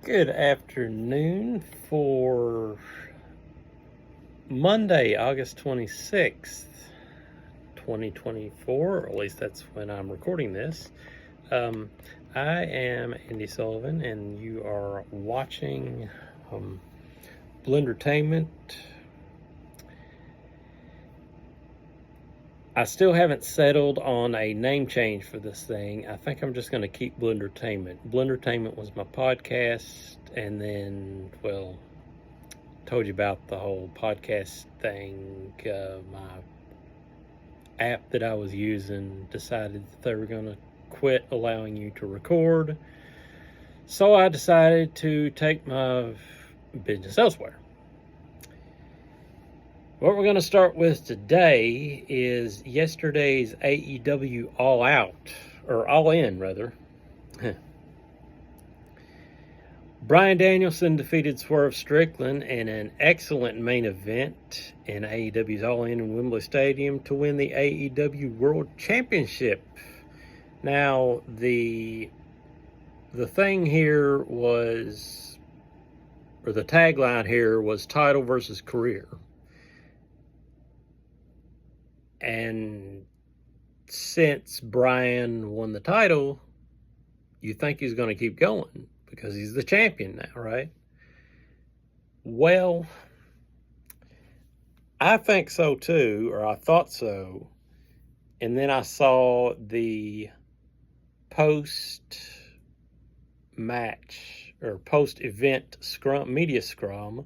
Good afternoon for Monday, August 26th, 2024, or at least that's when I'm recording this. I am Andy Sullivan, and you are watching Blendertainment. I still haven't settled on a name change for this thing. I think I'm just going to keep Blendertainment. Blendertainment was my podcast, and then, well, told you about the whole podcast thing. My app that I was using decided that they were going to quit allowing you to record. So I decided to take my business elsewhere. What we're going to start with today is yesterday's AEW All Out, or All In, rather. Bryan Danielson defeated Swerve Strickland in an excellent main event in AEW's All In Wembley Stadium to win the AEW World Championship. Now, the thing here was, or the tagline here was title versus career. And since Bryan won the title, you think he's going to keep going because he's the champion now, right? Well, I think so too, or I thought so. And then I saw the post-match or post-event media scrum,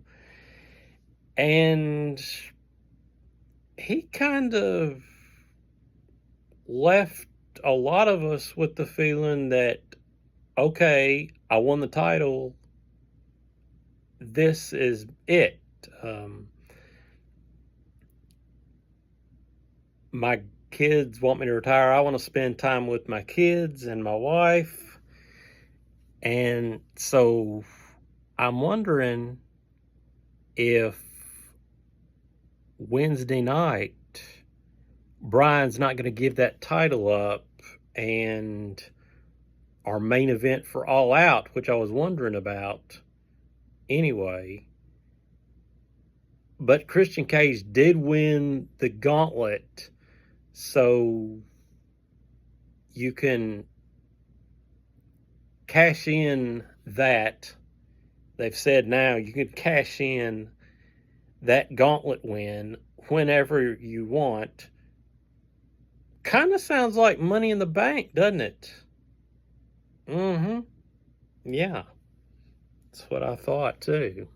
and he kind of left a lot of us with the feeling that, okay, I won the title. This is it. My kids want me to retire. I want to spend time with my kids and my wife. And so I'm wondering if Wednesday night Bryan's not going to give that title up, and our main event for All Out, which I was wondering about anyway. But Christian Cage did win the gauntlet, so you can cash in that. They've said now you can cash in that gauntlet win whenever you want. Kind of sounds like Money in the Bank, doesn't it? Yeah. That's what I thought too.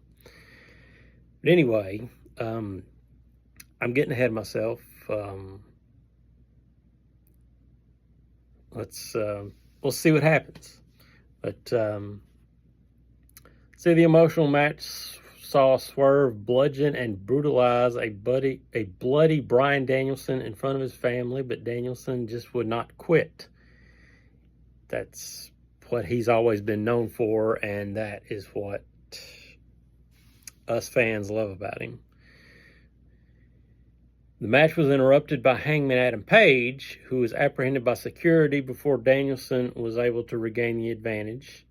But anyway, I'm getting ahead of myself. We'll see what happens. But see, the emotional match saw Swerve bludgeon and brutalize a bloody Bryan Danielson in front of his family, but Danielson just would not quit. That's what he's always been known for, and that is what us fans love about him. The match was interrupted by Hangman Adam Page, who was apprehended by security before Danielson was able to regain the advantage.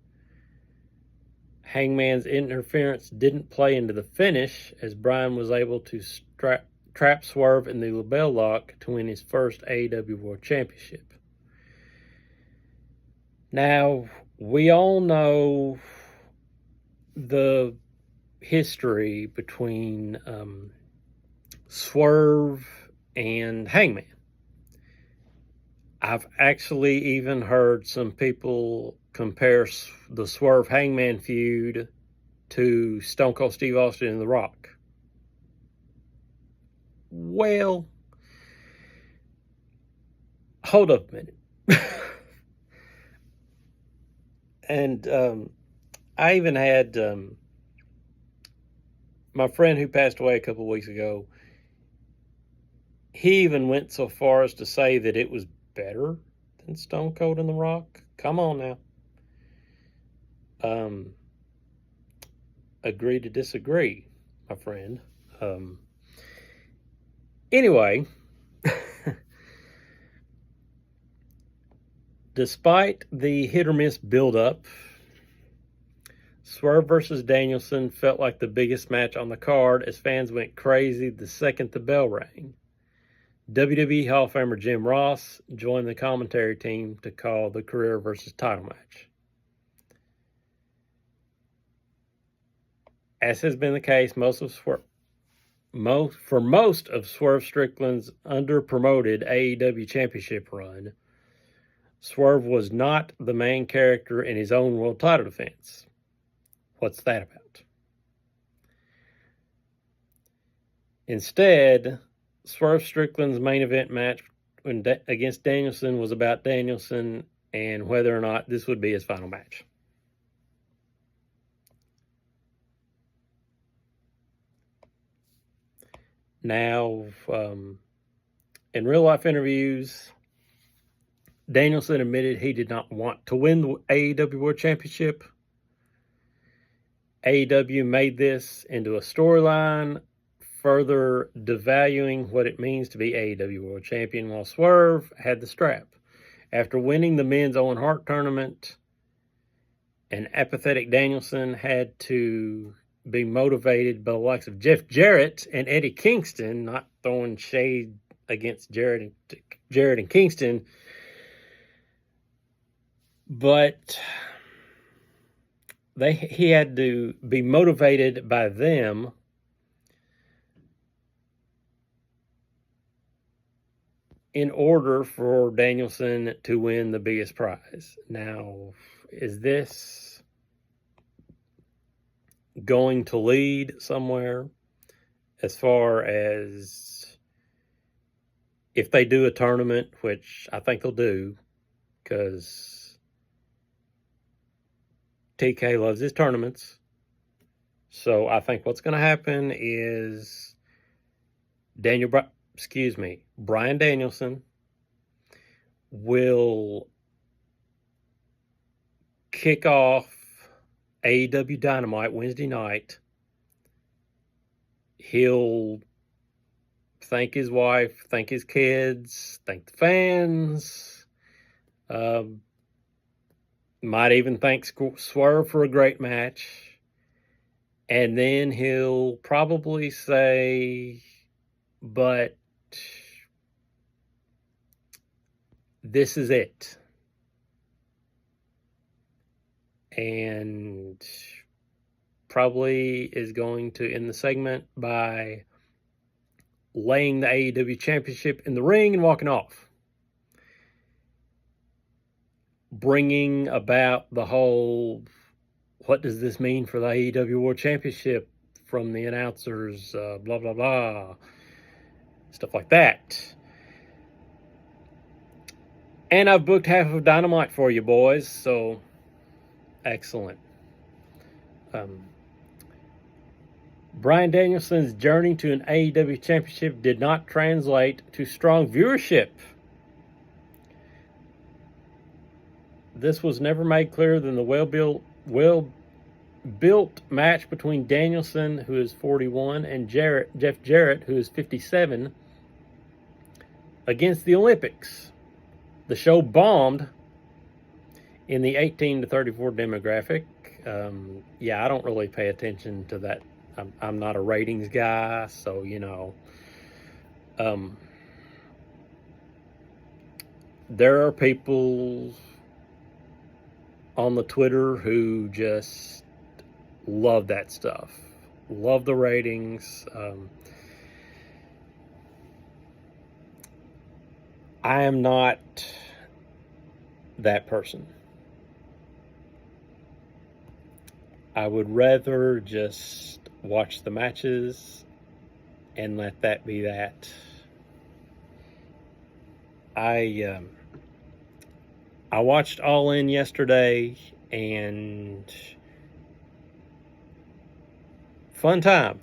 Hangman's interference didn't play into the finish, as Bryan was able to trap Swerve in the LeBell Lock to win his first AEW World Championship. Now, we all know the history between Swerve and Hangman. I've actually even heard some people compare the Swerve-Hangman feud to Stone Cold Steve Austin and The Rock. Well, hold up a minute. And I even had my friend who passed away a couple of weeks ago, he even went so far as to say that it was better than Stone Cold and The Rock. Come on now. Agree to disagree, my friend. Anyway, despite the hit or miss buildup, Swerve versus Danielson felt like the biggest match on the card as fans went crazy the second the bell rang. WWE Hall of Famer Jim Ross joined the commentary team to call the career versus title match. As has been the case for most of Swerve Strickland's under-promoted AEW Championship run, Swerve was not the main character in his own world title defense. What's that about? Instead, Swerve Strickland's main event match against Danielson was about Danielson and whether or not this would be his final match. Now, in real-life interviews, Danielson admitted he did not want to win the AEW World Championship. AEW made this into a storyline, further devaluing what it means to be AEW World Champion, while Swerve had the strap. After winning the men's Owen Hart tournament, an apathetic Danielson had to be motivated by the likes of Jeff Jarrett and Eddie Kingston, not throwing shade against Jarrett and Kingston, but he had to be motivated by them in order for Danielson to win the biggest prize. Now, is this going to lead somewhere as far as if they do a tournament, which I think they'll do, because TK loves his tournaments. So I think what's going to happen is Bryan Danielson will kick off AEW Dynamite Wednesday night. He'll thank his wife, thank his kids, thank the fans. Might even thank Swerve for a great match. And then he'll probably say, but this is it. And probably is going to end the segment by laying the AEW Championship in the ring and walking off. Bringing about the whole, what does this mean for the AEW World Championship from the announcers, blah, blah, blah, stuff like that. And I've booked half of Dynamite for you boys, so excellent. Bryan Danielson's journey to an AEW Championship did not translate to strong viewership. This was never made clearer than the well-built match between Danielson, who is 41, and Jeff Jarrett, who is 57, against the Olympics. The show bombed in the 18 to 34 demographic. I don't really pay attention to that. I'm not a ratings guy, so, there are people on the Twitter who just love that stuff, love the ratings. I am not that person. I would rather just watch the matches and let that be that. I watched All In yesterday, and fun time.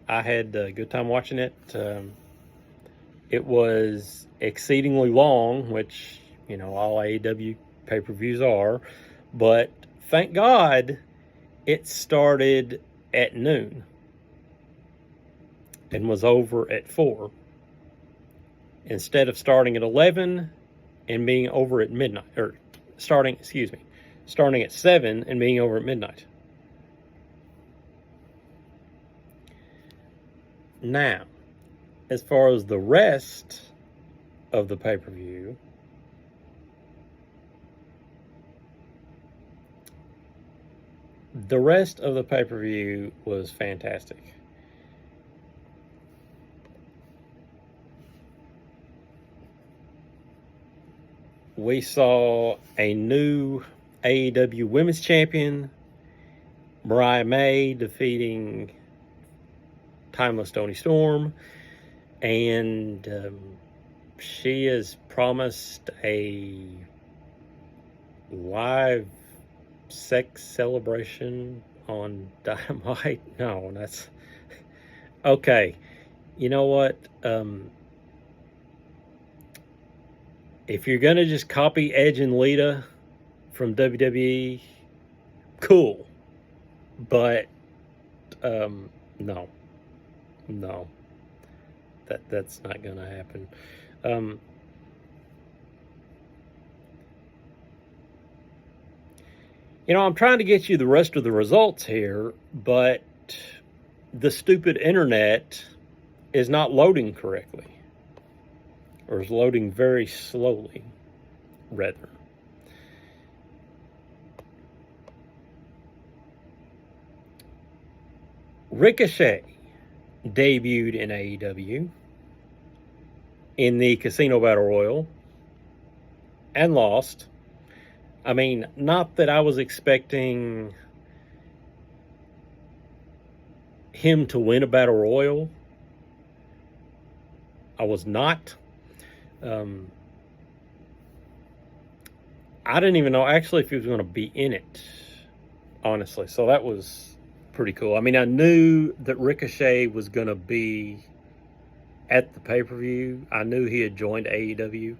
I had a good time watching it. It was exceedingly long, which, all AEW pay-per-views are, but thank God it started at noon and was over at 4 instead of starting at 11 and being over at midnight, or starting at 7 and being over at midnight. Now, as far as the rest of the pay-per-view, was fantastic. We saw a new AEW Women's Champion, Mariah May, defeating Timeless Toni Storm, and she has promised a live sex celebration on Dynamite. No, that's okay. You know what? If you're gonna just copy Edge and Lita from WWE, cool. But no, that's not gonna happen. I'm trying to get you the rest of the results here, but the stupid internet is not loading correctly, or is loading very slowly, rather. Ricochet debuted in AEW in the Casino Battle Royal and lost. I mean, not that I was expecting him to win a Battle Royal. I was not. I didn't even know actually if he was going to be in it, honestly. So that was pretty cool. I mean, I knew that Ricochet was going to be at the pay-per-view. I knew he had joined AEW.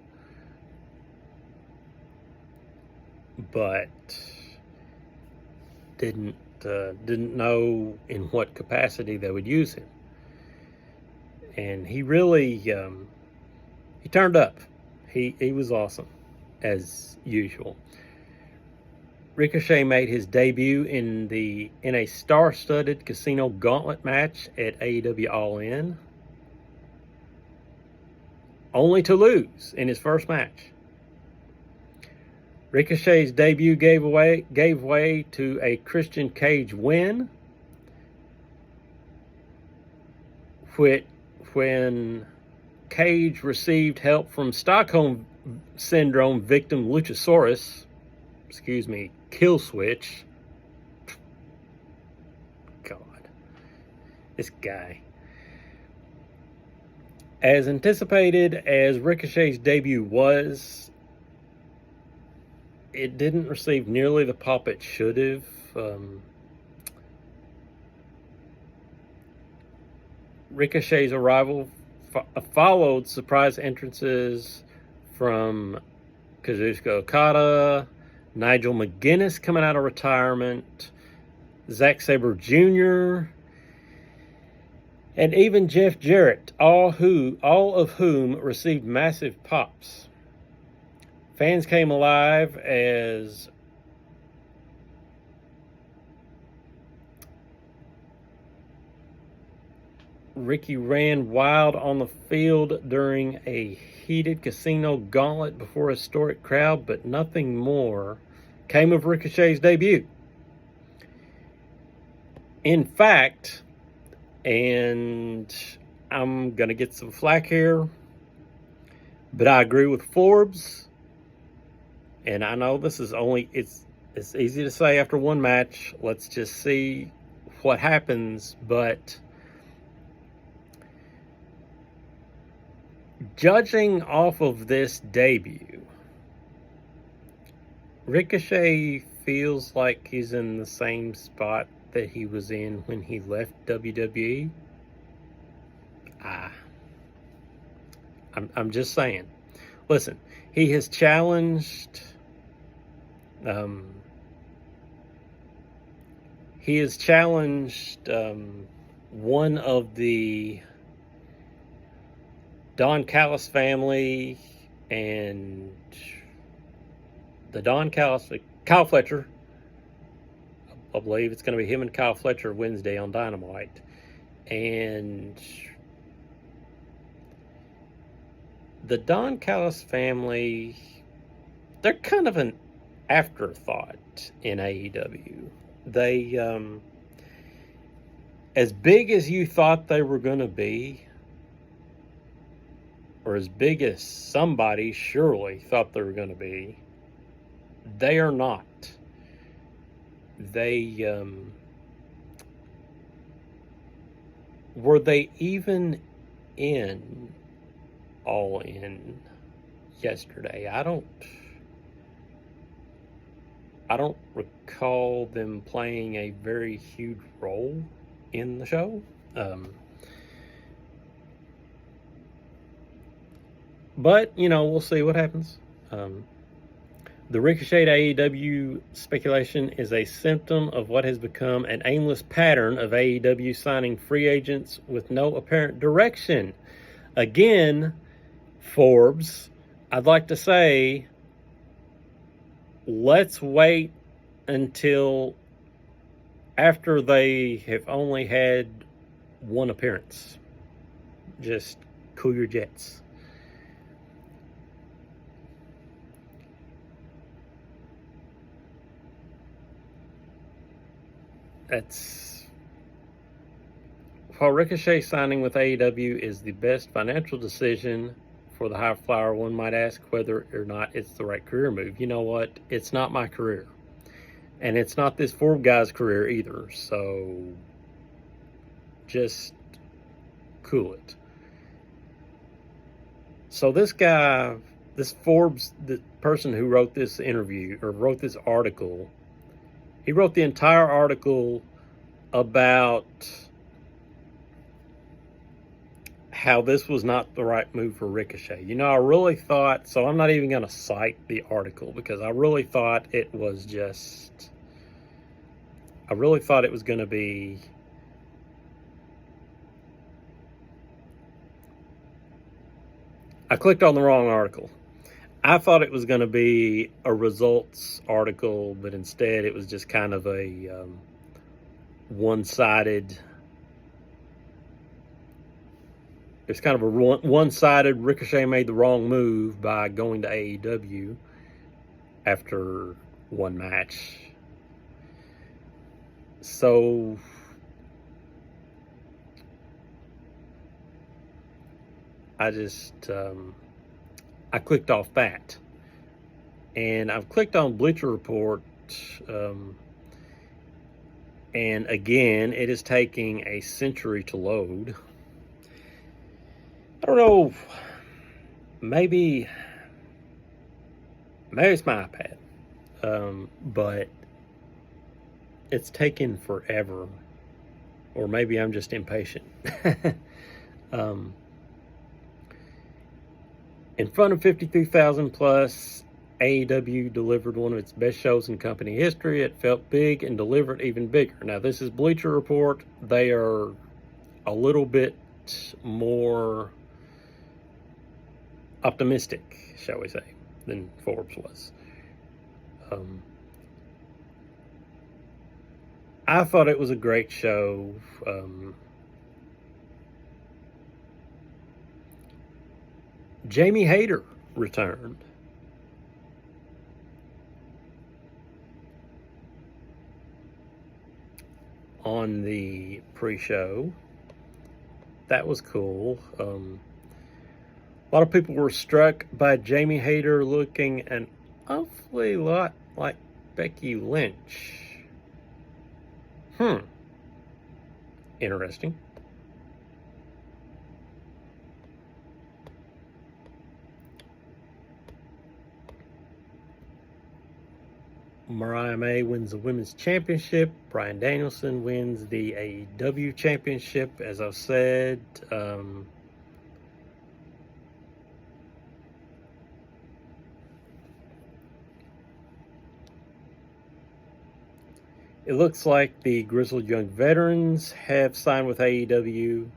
But didn't know in what capacity they would use him. And he really he turned up. He was awesome, as usual. Ricochet made his debut in a star-studded casino gauntlet match at AEW All In, only to lose in his first match. Ricochet's debut gave way to a Christian Cage win, when Cage received help from Stockholm Syndrome victim Luchasaurus, Killswitch. God, this guy. As anticipated as Ricochet's debut was, it didn't receive nearly the pop it should have. Ricochet's arrival followed surprise entrances from Kazuchika Okada, Nigel McGuinness coming out of retirement, Zack Sabre Jr., and even Jeff Jarrett, all of whom received massive pops. Fans came alive as Ricky ran wild on the field during a heated casino gauntlet before a historic crowd, but nothing more came of Ricochet's debut. In fact, and I'm going to get some flack here, but I agree with Forbes. And I know this is it's easy to say after one match. Let's just see what happens. But judging off of this debut, Ricochet feels like he's in the same spot that he was in when he left WWE. I'm just saying. Listen, he has challenged one of the Don Callis family and the Don Callis, Kyle Fletcher. I believe it's going to be him and Kyle Fletcher Wednesday on Dynamite. And the Don Callis family, they're kind of an afterthought in AEW. They, as big as you thought they were going to be, or as big as somebody surely thought they were going to be, they are not. They, were they even in All In yesterday? I don't recall them playing a very huge role in the show. But, we'll see what happens. The Ricochet AEW speculation is a symptom of what has become an aimless pattern of AEW signing free agents with no apparent direction. Again, Forbes, I'd like to say, let's wait until after they have only had one appearance. Just cool your jets. While Ricochet signing with AEW is the best financial decision for the high flyer, one might ask whether or not it's the right career move. You know what? It's not my career. And it's not this Forbes guy's career either. So just cool it. So this guy, this Forbes, the person who wrote this interview or wrote this article, he wrote the entire article about how this was not the right move for Ricochet. I really thought, so I'm not even going to cite the article because I really thought it was going to be I clicked on the wrong article. I thought it was going to be a results article, but instead it was just kind of a one-sided. It's kind of a one-sided. Ricochet made the wrong move by going to AEW after one match. So I clicked off that. And I've clicked on Bleacher Report. And again, it is taking a century to load. I don't know. Maybe it's my iPad. But it's taken forever. Or maybe I'm just impatient. In front of 53,000 plus, AEW delivered one of its best shows in company history. It felt big and delivered even bigger. Now, this is Bleacher Report. They are a little bit more optimistic, shall we say, than Forbes was. I thought it was a great show. Jamie Hayter returned. On the pre-show. That was cool. A lot of people were struck by Jamie Hayter looking an awfully lot like Becky Lynch. Interesting. Mariah May wins the women's championship. Bryan Danielson wins the AEW championship. As I've said, it looks like the Grizzled Young Veterans have signed with AEW.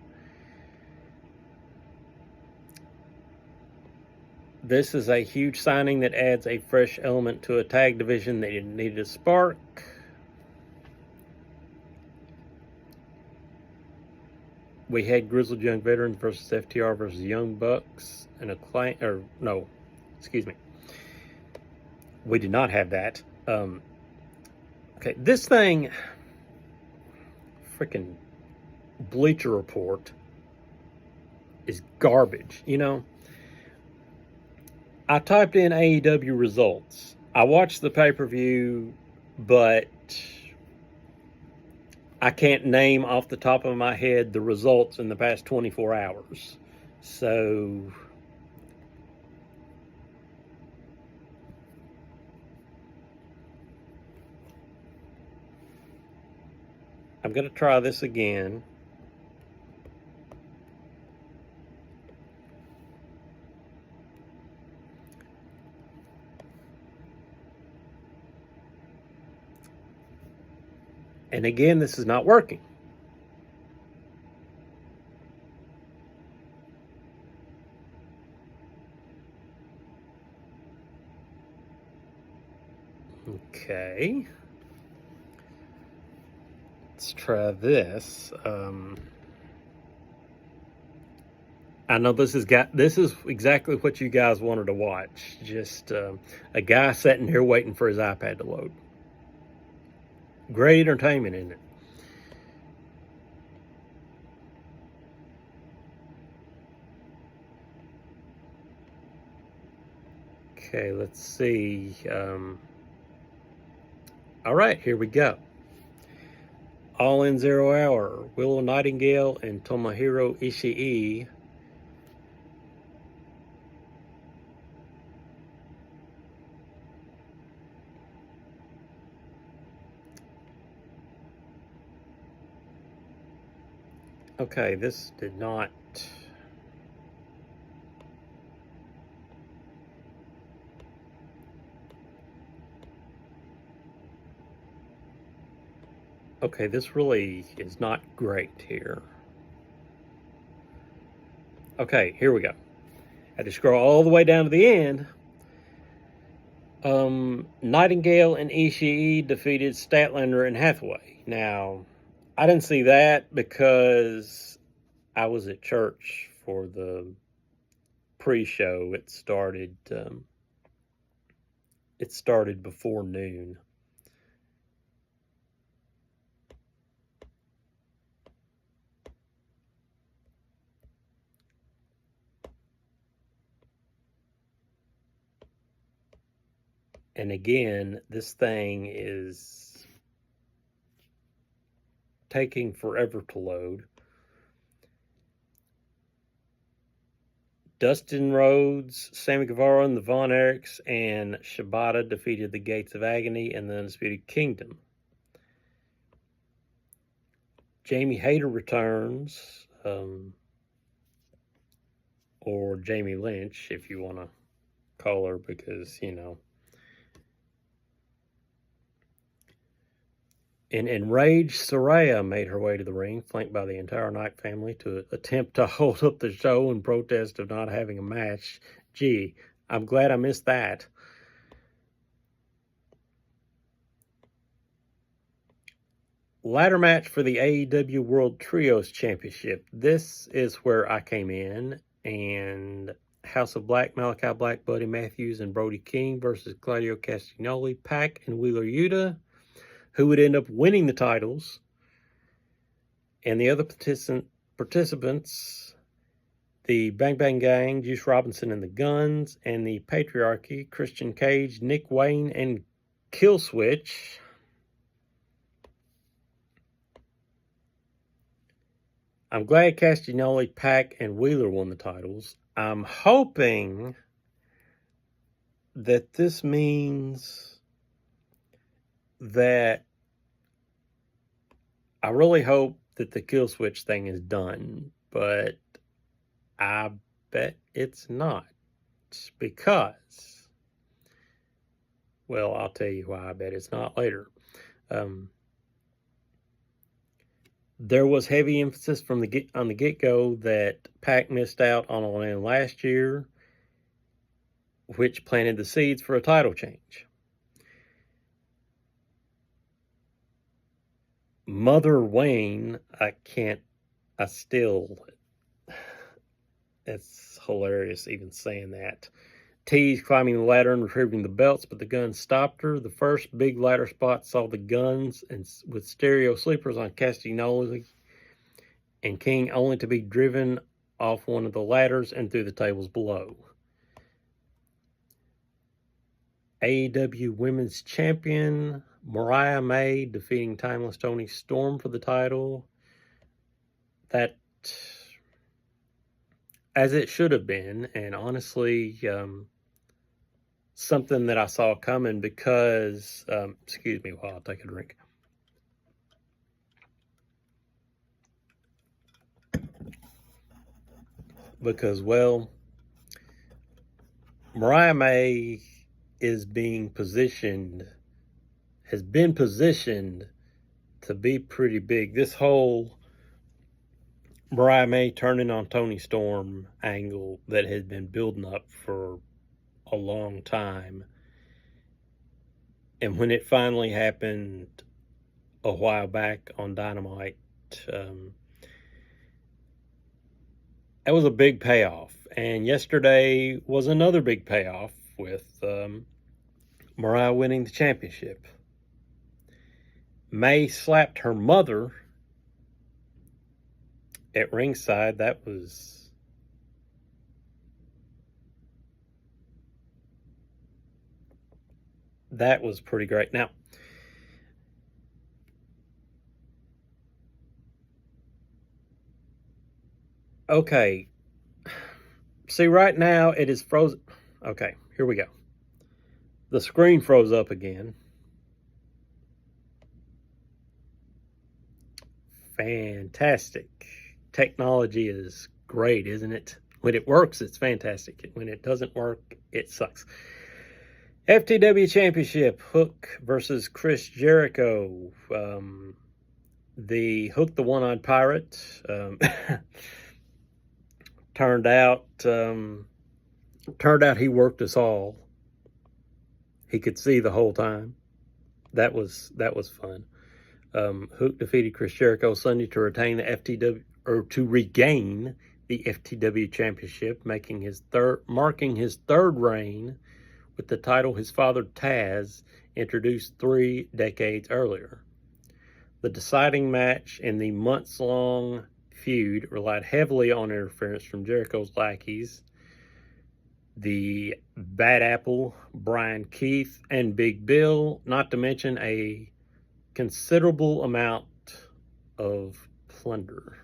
This is a huge signing that adds a fresh element to a tag division that needed a spark. we had Grizzled Young Veterans versus FTR versus Young Bucks and excuse me. We did not have that. Okay, this thing, freaking Bleacher Report, is garbage. I typed in AEW results. I watched the pay-per-view, but I can't name off the top of my head the results in the past 24 hours. So I'm going to try this again. And again, this is not working. Okay. Let's try this. I know this is exactly what you guys wanted to watch. Just a guy sitting here waiting for his iPad to load. Great entertainment, isn't it? Okay, let's see. All right, here we go. All In 0 Hour, Willow Nightingale and Tomohiro Ishii. Okay, this did not... Okay, this really is not great here. Okay, here we go. I had to scroll all the way down to the end. Nightingale and Ishii defeated Statlander and Hathaway. Now, I didn't see that because I was at church for the pre-show. It started before noon. And again, this thing is taking forever to load. Dustin Rhodes, Sammy Guevara, and the Von Erichs, and Shibata defeated the Gates of Agony and the Undisputed Kingdom. Jamie Hayter returns, or Jamie Lynch, if you want to call her, because, An enraged Saraya made her way to the ring, flanked by the entire Knight family, to attempt to hold up the show in protest of not having a match. Gee, I'm glad I missed that. Ladder match for the AEW World Trios Championship. This is where I came in, and House of Black, Malachi Black, Buddy Matthews, and Brody King versus Claudio Castagnoli, Pac, and Wheeler Yuta, who would end up winning the titles. And the other participants, the Bang Bang Gang, Juice Robinson and the Guns, and the Patriarchy, Christian Cage, Nick Wayne, and Killswitch. I'm glad Castagnoli, Pac, and Wheeler won the titles. I'm hoping that this means that I really hope that the kill switch thing is done, but I bet it's not, because, well, I'll tell you why I bet it's not later. There was heavy emphasis on the get-go that Pac missed out on All In last year, which planted the seeds for a title change. Mother Wayne, I can't I still, it's hilarious even saying that. Tease climbing the ladder and retrieving the belts, but the Guns stopped her. The first big ladder spot saw the Guns and with stereo sleepers on Castagnoli and King, only to be driven off one of the ladders and through the tables below. AEW Women's Champion Mariah May defeating Timeless Toni Storm for the title. That, as it should have been, and honestly, something that I saw coming because, excuse me while I take a drink. Because, well, Mariah May is being positioned, has been positioned to be pretty big. This whole Mariah May turning on Toni Storm angle that had been building up for a long time. And when it finally happened a while back on Dynamite, that was a big payoff. And yesterday was another big payoff with Mariah winning the championship. May slapped her mother at ringside. That was pretty great. Now, okay, see, right now it is frozen. Okay, here we go. The screen froze up again. Fantastic. Technology is great, isn't it? When it works, it's fantastic. When it doesn't work, it sucks. FTW Championship, Hook versus Chris Jericho. The Hook, the one-eyed pirate, turned out he worked us all. He could see the whole time. That was fun. Hook defeated Chris Jericho Sunday to retain the FTW, or to regain the FTW Championship, marking his third reign with the title his father Taz introduced 3 decades earlier. The deciding match in the months-long feud relied heavily on interference from Jericho's lackeys, the Bad Apple, Brian Keith, and Big Bill, not to mention a considerable amount of plunder.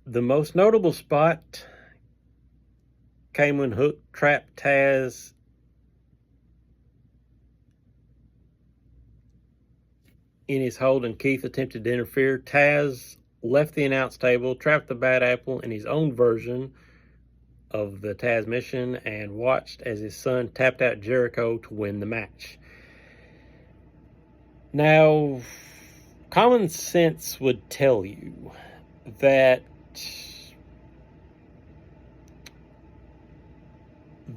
The most notable spot came when Hook trapped Taz in his hold and Keith attempted to interfere. Taz left the announce table, trapped the Bad Apple in his own version of the Taz mission, and watched as his son tapped out Jericho to win the match. Now, common sense would tell you that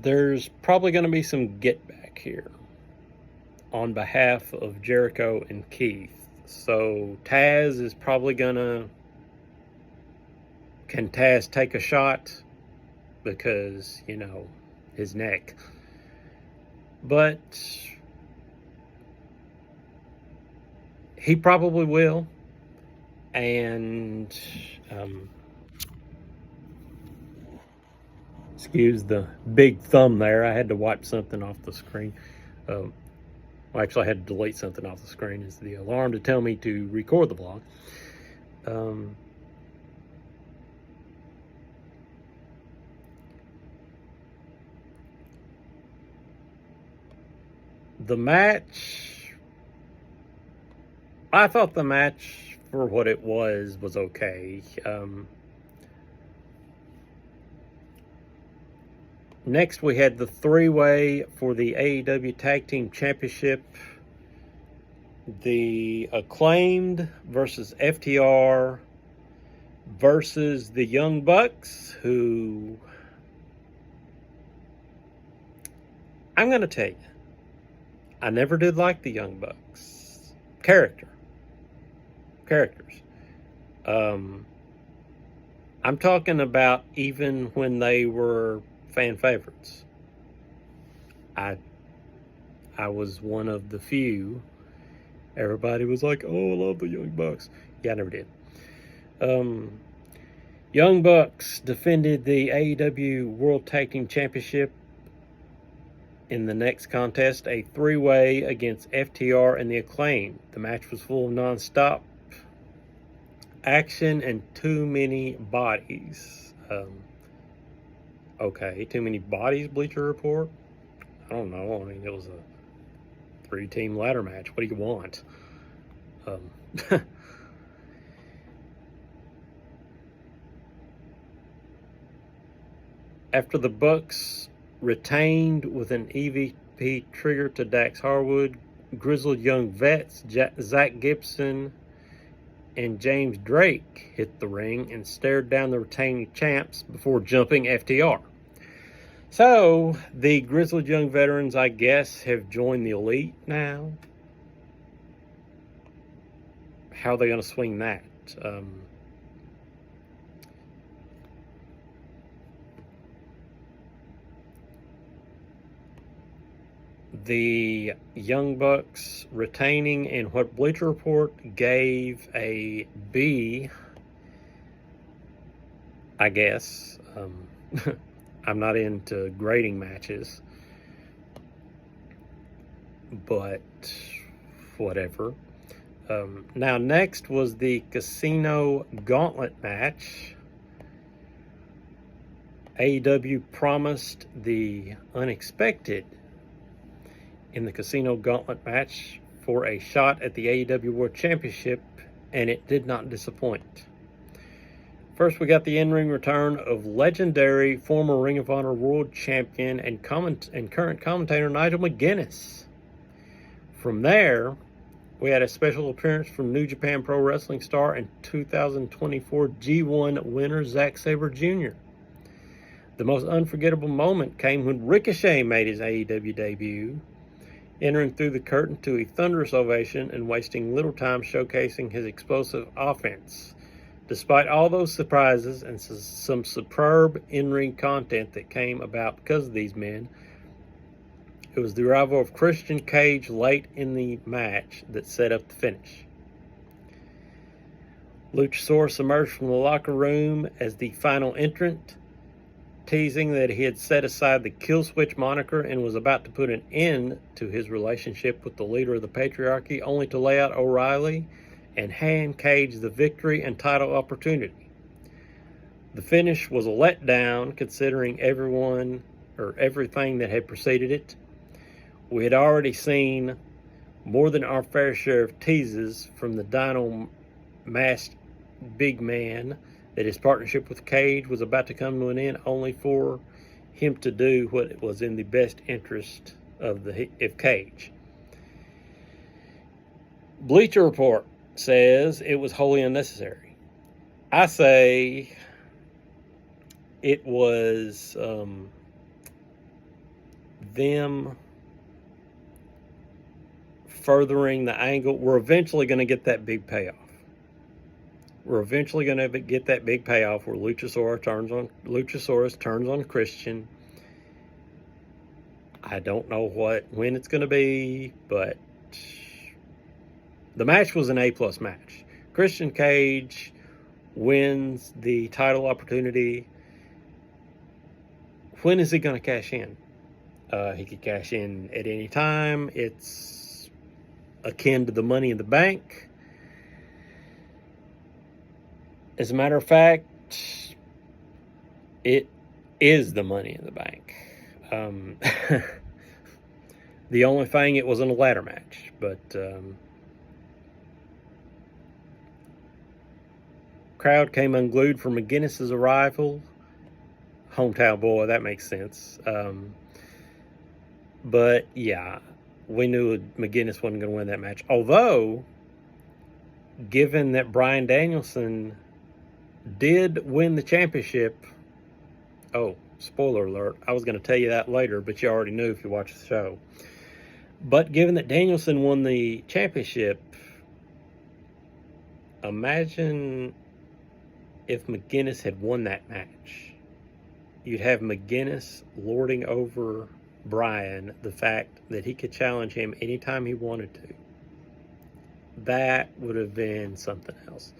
there's probably going to be some get back here on behalf of Jericho and Keith. So Taz is probably gonna, can Taz take a shot? Because, you know, his neck. But he probably will. And excuse the big thumb there. I had to wipe something off the screen. Well, actually, I had to delete something off the screen. It's the alarm to tell me to record the vlog. The match, I thought the match for what it was okay. Next, we had the 3-way for the AEW Tag Team Championship. The Acclaimed versus FTR versus the Young Bucks, who, I'm going to tell you, I never did like the Young Bucks character. characters. I'm talking about even when they were fan favorites. I was one of the few. Everybody was like, "Oh, I love the Young Bucks." Yeah, I never did. Young Bucks defended the AEW World Tag Team Championship in the next contest, a three-way against FTR and the Acclaim. The match was full of non-stop action and too many bodies. Okay, too many bodies, Bleacher Report? I don't know. I mean, it was a three-team ladder match. What do you want? After the Bucks retained with an EVP trigger to Dax Harwood, grizzled young vets Zach Gibson and James Drake hit the ring and stared down the retaining champs before jumping FTR. So, the grizzled young veterans, I guess, have joined the Elite now. How are they going to swing that? The Young Bucks retaining in what Bleacher Report gave a B, I guess. I'm not into grading matches, but whatever. Now, next was the Casino Gauntlet match. AEW promised the unexpected in the Casino Gauntlet match for a shot at the AEW World Championship, and it did not disappoint. First, we got the in-ring return of legendary former Ring of Honor World Champion and current commentator Nigel McGuinness. From there, we had a special appearance from New Japan Pro Wrestling star and 2024 G1 winner Zack Sabre Jr. The most unforgettable moment came when Ricochet made his AEW debut, entering through the curtain to a thunderous ovation and wasting little time showcasing his explosive offense. Despite all those surprises and some superb in-ring content that came about because of these men, it was the arrival of Christian Cage late in the match that set up the finish. Luchasaurus emerged from the locker room as the final entrant, teasing that he had set aside the Killswitch moniker and was about to put an end to his relationship with the leader of the patriarchy, only to lay out O'Reilly and hand Cage the victory and title opportunity. The finish was a letdown considering everything that had preceded it. We had already seen more than our fair share of teases from the Dino masked big man that his partnership with Cage was about to come to an end, only for him to do what was in the best interest of Cage. Bleacher Report says it was wholly unnecessary. I say it was them furthering the angle. We're eventually going to get that big payoff. We're eventually going to get that big payoff where Luchasaurus turns on Christian. I don't know when it's going to be, but the match was an A+ match. Christian Cage wins the title opportunity. When is he going to cash in? He could cash in at any time. It's akin to the Money in the Bank. As a matter of fact, it is the Money in the Bank. The only thing, it wasn't a ladder match, but crowd came unglued for McGuinness's arrival. Hometown boy, that makes sense. But yeah, we knew McGuinness wasn't going to win that match. Although, given that Bryan Danielson did win the championship, oh, spoiler alert, I was going to tell you that later, but you already knew if you watched the show. But given that Danielson won the championship, Imagine if McGuinness had won that match. You'd have McGuinness lording over Bryan the fact that he could challenge him anytime he wanted to. That would have been something else.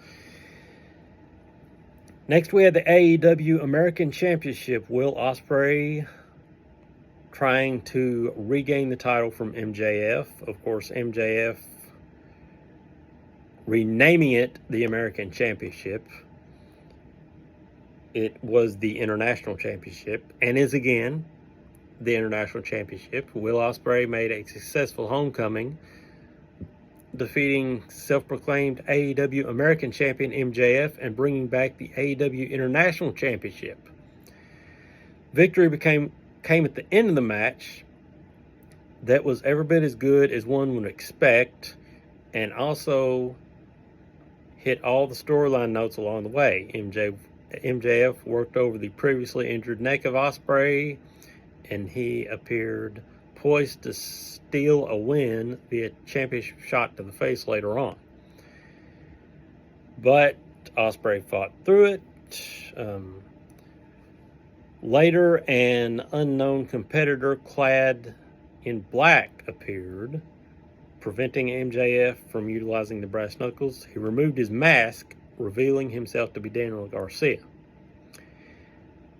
Next, we had the AEW American Championship. Will Ospreay trying to regain the title from MJF. Of course, MJF renaming it the American Championship. It was the International Championship and is again the International Championship. Will Ospreay made a successful homecoming, defeating self-proclaimed AEW American Champion MJF and bringing back the AEW International Championship. Victory came at the end of the match that was every bit as good as one would expect, and also hit all the storyline notes along the way. MJF worked over the previously injured neck of Ospreay, and he appeared poised to steal a win via championship shot to the face later on. But Ospreay fought through it. Later, an unknown competitor clad in black appeared, preventing MJF from utilizing the brass knuckles. He removed his mask, revealing himself to be Daniel Garcia.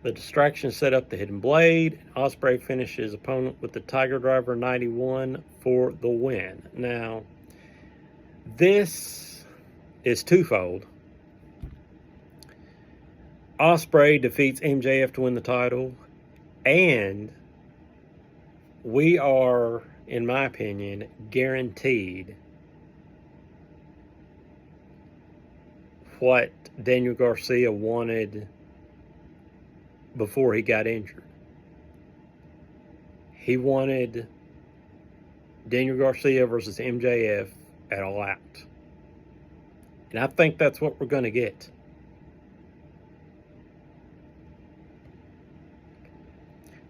The distraction set up the hidden blade. Ospreay finished his opponent with the Tiger Driver 91 for the win. Now, this is twofold. Ospreay defeats MJF to win the title, and we are, in my opinion, guaranteed what Daniel Garcia wanted before he got injured. He wanted Daniel Garcia versus MJF at All Out. And I think that's what we're going to get.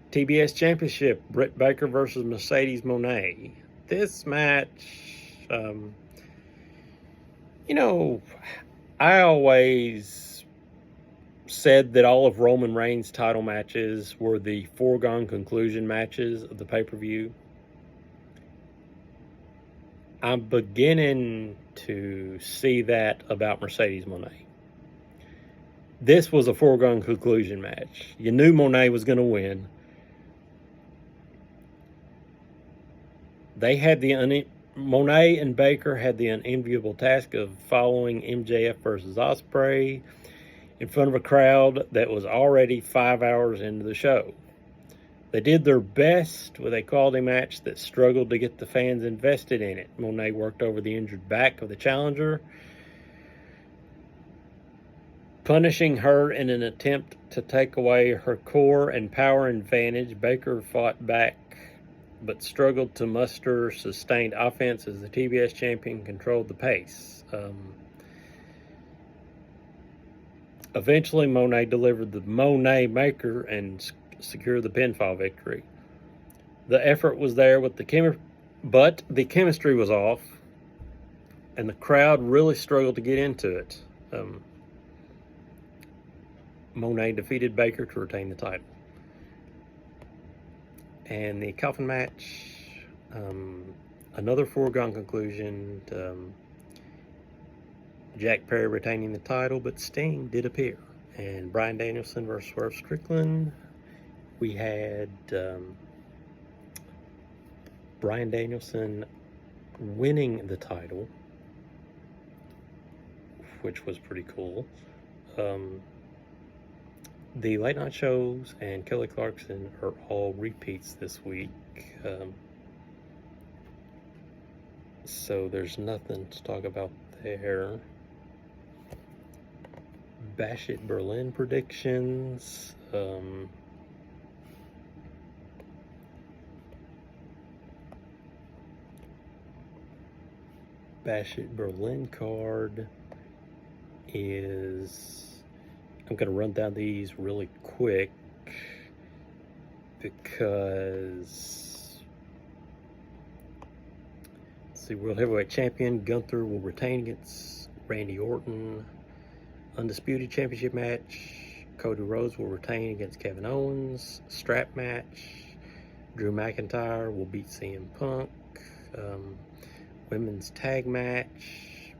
TBS Championship, Britt Baker versus Mercedes Moné. This match, I always said that all of Roman Reigns' title matches were the foregone conclusion matches of the pay-per-view. I'm beginning to see that about Mercedes Moné. This was a foregone conclusion match. You knew Moné was going to win. Moné and Baker had the unenviable task of following MJF versus Ospreay in front of a crowd that was already 5 hours into the show. They did their best with a quality match that struggled to get the fans invested in it. Moné worked over the injured back of the challenger, punishing her in an attempt to take away her core and power advantage. Baker fought back but struggled to muster sustained offense as the TBS champion controlled the pace. Eventually, Moné delivered the Moné Maker and secured the pinfall victory. The effort was there but the chemistry was off, and the crowd really struggled to get into it. Moné defeated Baker to retain the title. And the coffin match, another foregone conclusion. Jack Perry retaining the title, but Sting did appear. And Bryan Danielson versus Swerve Strickland. We had Bryan Danielson winning the title, which was pretty cool. The late night shows and Kelly Clarkson are all repeats this week. So there's nothing to talk about there. Bash It Berlin predictions. Bash It Berlin card is... I'm going to run down these really quick because... Let's see, World Heavyweight Champion Gunther will retain against Randy Orton Undisputed Championship match. Cody Rhodes will retain against Kevin Owens. Strap match. Drew McIntyre will beat CM Punk. Women's tag match.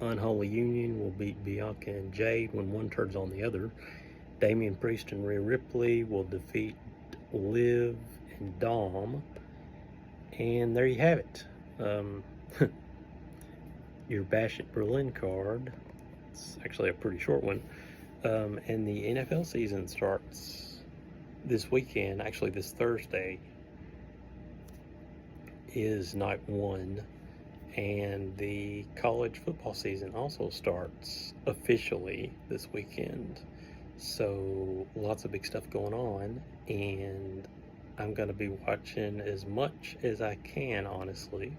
Unholy Union will beat Bianca and Jade when one turns on the other. Damian Priest and Rhea Ripley will defeat Liv and Dom. And there you have it. Your Bash at Berlin card. It's actually a pretty short one. And the NFL season starts this weekend. Actually, this Thursday is night 1. And the college football season also starts officially this weekend. So lots of big stuff going on, and I'm going to be watching as much as I can, honestly.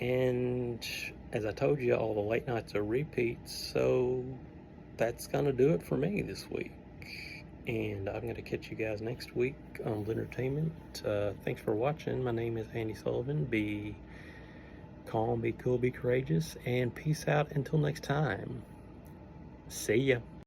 And as I told you, all the late nights are repeats, so that's going to do it for me this week. And I'm going to catch you guys next week on Blendertainment. Thanks for watching. My name is Andy Sullivan. Be calm, be cool, be courageous, and peace out until next time. See ya.